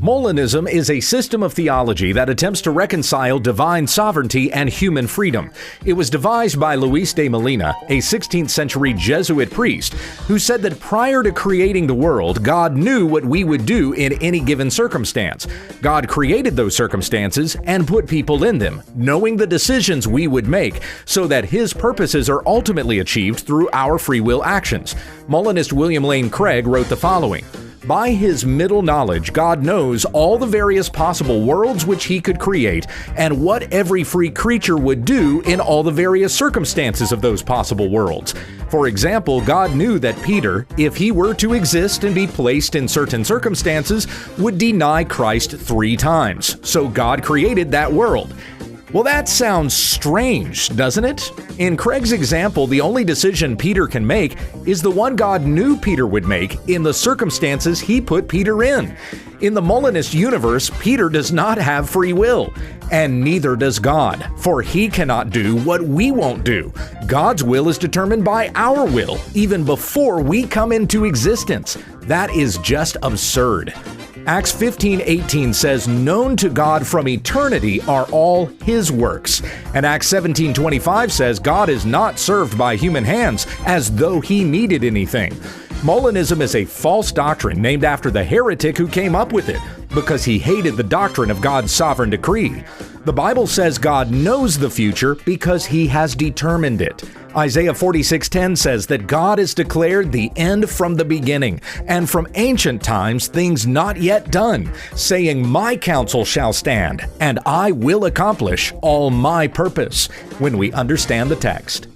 Molinism is a system of theology that attempts to reconcile divine sovereignty and human freedom. It was devised by Luis de Molina, a 16th century Jesuit priest, who said that prior to creating the world, God knew what we would do in any given circumstance. God created those circumstances and put people in them, knowing the decisions we would make, so that His purposes are ultimately achieved through our free will actions. Molinist William Lane Craig wrote the following: "By His middle knowledge, God knows all the various possible worlds which He could create, and what every free creature would do in all the various circumstances of those possible worlds. For example, God knew that Peter, if he were to exist and be placed in certain circumstances, would deny Christ 3 times. So God created that world." Well, that sounds strange, doesn't it? In Craig's example, the only decision Peter can make is the one God knew Peter would make in the circumstances He put Peter in. In the Molinist universe, Peter does not have free will, and neither does God, for He cannot do what we won't do. God's will is determined by our will, even before we come into existence. That is just absurd. Acts 15:18 says, "Known to God from eternity are all His works." And Acts 17:25 says, "God is not served by human hands as though He needed anything." Molinism is a false doctrine named after the heretic who came up with it, because he hated the doctrine of God's sovereign decree. The Bible says God knows the future because He has determined it. Isaiah 46:10 says that God has declared the end from the beginning, and from ancient times things not yet done, saying, "My counsel shall stand, and I will accomplish all my purpose," when we understand the text.